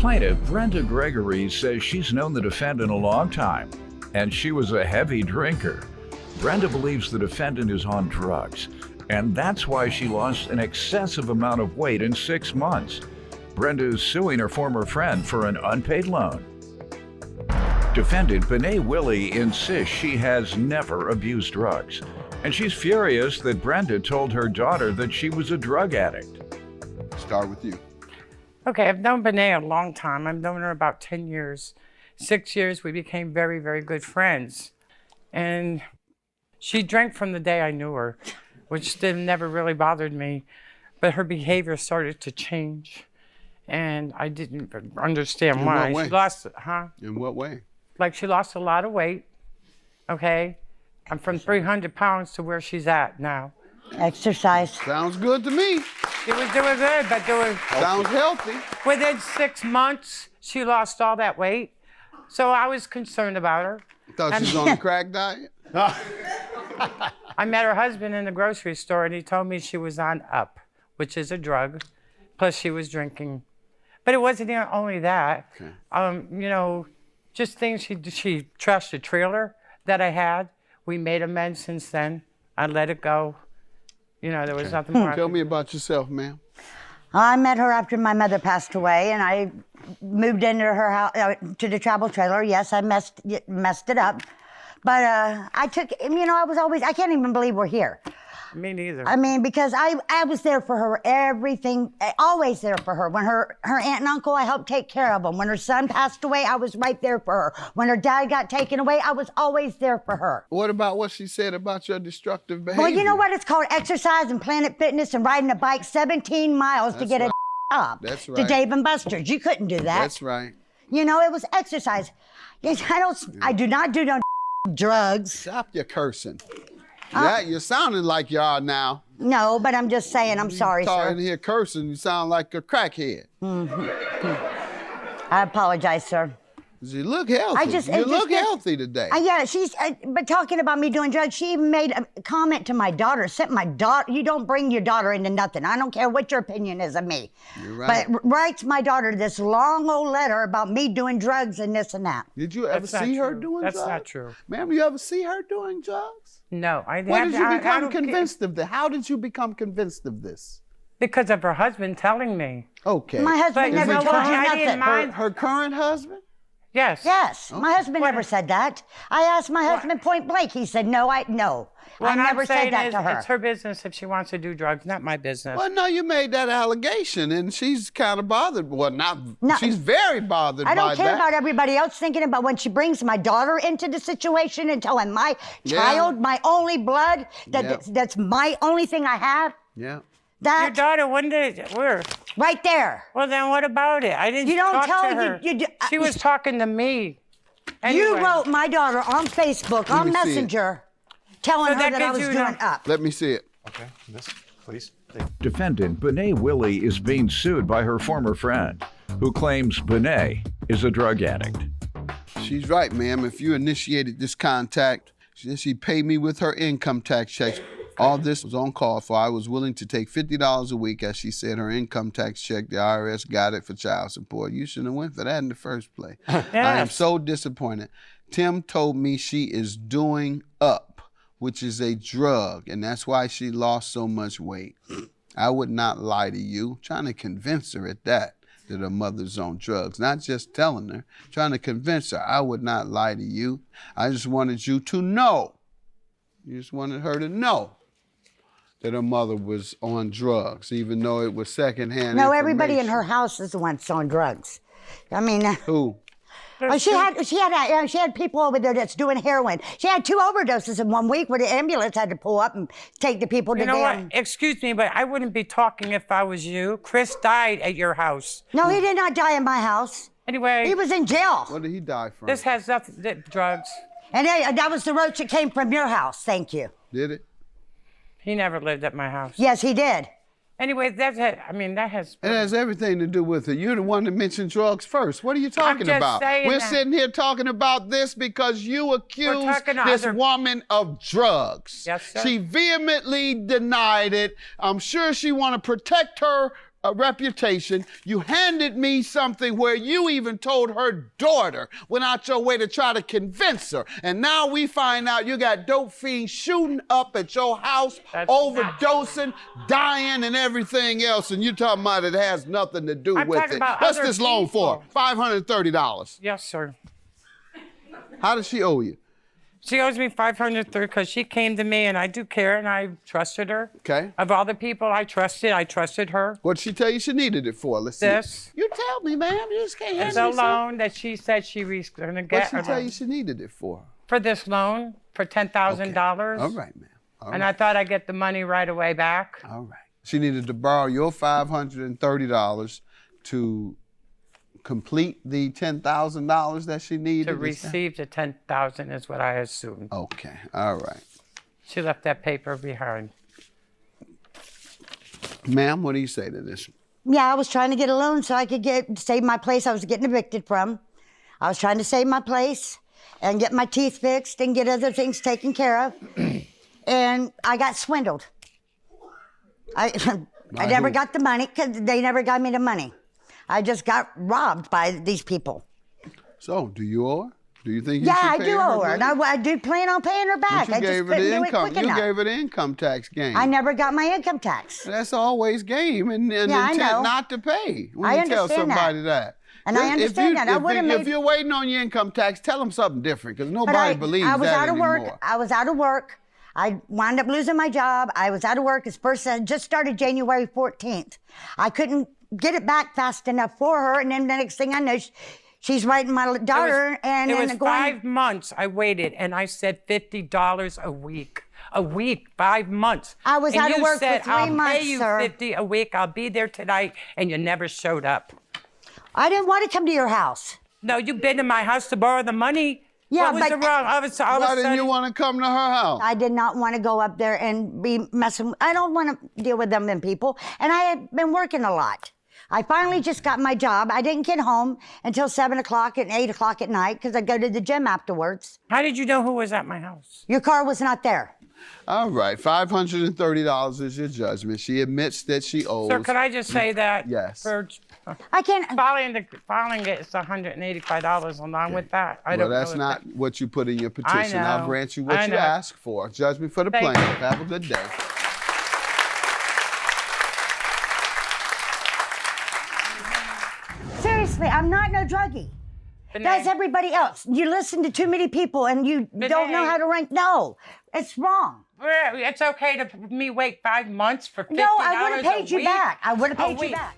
Plaintiff Brenda Gregory says she's known the defendant a long time, and she was a heavy drinker. Brenda believes the defendant is on drugs, and that's why she lost an excessive amount of weight in 6 months. Brenda is suing her former friend for an unpaid loan. Defendant Benet Willie insists she has never abused drugs, and she's furious that Brenda told her daughter that she was a drug addict. Start with you. Okay, I've known Benet a long time. I've known her about 10 years. 6 years, we became very, very good friends. And she drank from the day I knew her, which never really bothered me. But her behavior started to change. And I didn't understand why. In what way? She lost, In what way? Like she lost a lot of weight, okay? I'm from 300 pounds to where she's at now. Exercise. Sounds good to me. She was doing good, but Sounds healthy. within 6 months, she lost all that weight. So I was concerned about her. Thought she was on a crack diet. I met her husband in the grocery store, and he told me she was on up, which is a drug, plus she was drinking. But it wasn't only that. Okay. You know, just things she trashed a trailer that I had. We made amends since then. I let it go. You know, there was nothing more. Tell me about yourself, ma'am. I met her after my mother passed away, and I moved into her house, to the travel trailer. Yes, I messed it up. But I took, you know, I can't even believe we're here. Me neither. I mean, because I was there for her, everything, always there for her. When her aunt and uncle, I helped take care of them. When her son passed away, I was right there for her. When her dad got taken away, I was always there for her. What about what she said about your destructive behavior? Well, you know what? It's called exercise and Planet Fitness and riding a bike 17 miles to get a job. That's To right. Dave & Buster's. You couldn't do that. That's right. You know, it was exercise. Yes, I do not do no drugs. Stop your cursing. Yeah, you're sounding like you are now. No, but I'm just saying, I'm sorry, Talking sir. here cursing, you sound like a crackhead. I apologize, sir. You look healthy. You look healthy today. Yeah, but talking about me doing drugs, she even made a comment to my daughter, sent my daughter, you don't bring your daughter into nothing. I don't care what your opinion is of me. You're right. But writes my daughter this long old letter about me doing drugs and this and that. Did you ever That's not see her true. doing That's drugs? not true. Ma'am, you ever see her doing drugs? No, I When did you I become don't convinced of this? How did you become convinced of this? Because of her husband telling me. Okay. My husband But never you know told what? you I nothing. didn't mind. Her current husband? Yes. Yes, my husband never said that. I asked my husband point blank. He said, no. What I never I'm saying said that is, to her. It's her business if she wants to do drugs, not my business. Well, no, you made that allegation, and she's kind of bothered. Well, No, she's very bothered I by don't care that. about everybody else thinking about when she brings my daughter into the situation and telling my child, my only blood, that's my only thing I have. Yeah. Your daughter, where? Right there. Well, then what about it? I didn't You don't talk tell to her. She was talking to me. You Anyway. wrote my daughter on Facebook, on me see it. Messenger, telling So her that that I gives was you doing no- up. Let me see it. Okay, this, please. Defendant Benet Willie is being sued by her former friend, who claims Benet is a drug addict. She's right, ma'am. If you initiated this contact, she paid me with her income tax checks. All this was on call for. I was willing to take $50 a week, as she said, her income tax check. The IRS got it for child support. You shouldn't have went for that in the first place. I am so disappointed. Tim told me she is doing up, which is a drug, and that's why she lost so much weight. I would not lie to you, trying to convince her at that her mother's on drugs, not just telling her, trying to convince her. I would not lie to you. I just wanted you to know. You just wanted her to know that her mother was on drugs, even though it was secondhand No, everybody in information. her house is the one that's on drugs. I mean, Who? she had people over there that's doing heroin. She had 2 overdoses in 1 week where the ambulance had to pull up and take the people to You know damn. what? Excuse me, but I wouldn't be talking if I was you. Chris died at your house. No, he did not die in my house. Anyway, He was in jail. What did he die from? this has nothing, drugs. And that was the roach that came from your house. Thank you. Did it? He never lived at my house. Yes, he did. Anyway, that has. It has everything to do with it. You're the one that mentioned drugs first. What are you talking just about? saying We're that. sitting here talking about this because you accused talking to this other- woman of drugs. Yes, sir. She vehemently denied it. I'm sure she want to protect her a reputation. You handed me something where you even told her daughter, went out your way to try to convince her. And now we find out you got dope fiends shooting up at your house, overdosing, dying, and everything else. And you're talking about it has nothing to do with it. What's this loan for? $530. Yes, sir. How does she owe you? She owes me $530 because she came to me and I do care and I trusted her. Okay. Of all the people I trusted her. What'd she tell you she needed it for? Let's see. This. You tell me, ma'am. You just can't It's handle a yourself. loan that she said she was going to get. What'd she tell you she needed it for? For this loan, for $10,000. All right, ma'am. And I thought I'd get the money right away back. All right. She needed to borrow your $530 to complete the $10,000 that she needed. To receive the $10,000 is what I assumed. Okay. All right. She left that paper behind. Ma'am, what do you say to this? Yeah, I was trying to get a loan so I could save my place I was getting evicted from. I was trying to save my place and get my teeth fixed and get other things taken care of. And I got swindled. I never got the money because they never got me the money. I just got robbed by these people. So, do you owe her? Do you think you Yeah, should I pay do her owe her, and money? I do plan on paying her back. But you I just gave her couldn't the do it income. quick You enough. gave her the income tax game. I never got my income tax. That's always game and Yeah, I intent know. not to pay. When I you tell understand that. somebody that. And I understand that. I would've If made- you're waiting on your income tax, tell them something different because nobody believes I was that out of anymore. work. I was out of work. I wound up losing my job. I was out of work. This person just started January 14th. I couldn't get it back fast enough for her. And then the next thing I know, she's writing my daughter It was 5 months I waited, and I said $50 a week. A week, 5 months. I was and out of you work for said, 3 I'll months, pay you sir. $50 a week. I'll be there tonight, and you never showed up. I didn't want to come to your house. No, you've been to my house to borrow the money. Yeah, what was but- the wrong? Why didn't you want to come to her house? I did not want to go up there and be messing. I don't want to deal with them and people. And I had been working a lot. I finally just got my job. I didn't get home until 7 o'clock and 8 o'clock at night because I go to the gym afterwards. How did you know who was at my house? Your car was not there. All right, $530 is your judgment. She admits that she owes. Sir, could I just say that? Yes. For I can't. filing it, it's $185 along with that. I Well, don't know that's if not that- what you put in your petition. I I'll know. grant you what I you know. ask for. Judgment for the Thank plaintiff. you. Have a good day. Seriously, I'm not no druggie. That's everybody else. You listen to too many people and you don't know how to rank. No, it's wrong. It's okay to me wait 5 months for $50 No, I would have a paid you week? back. I would have A paid you week. back.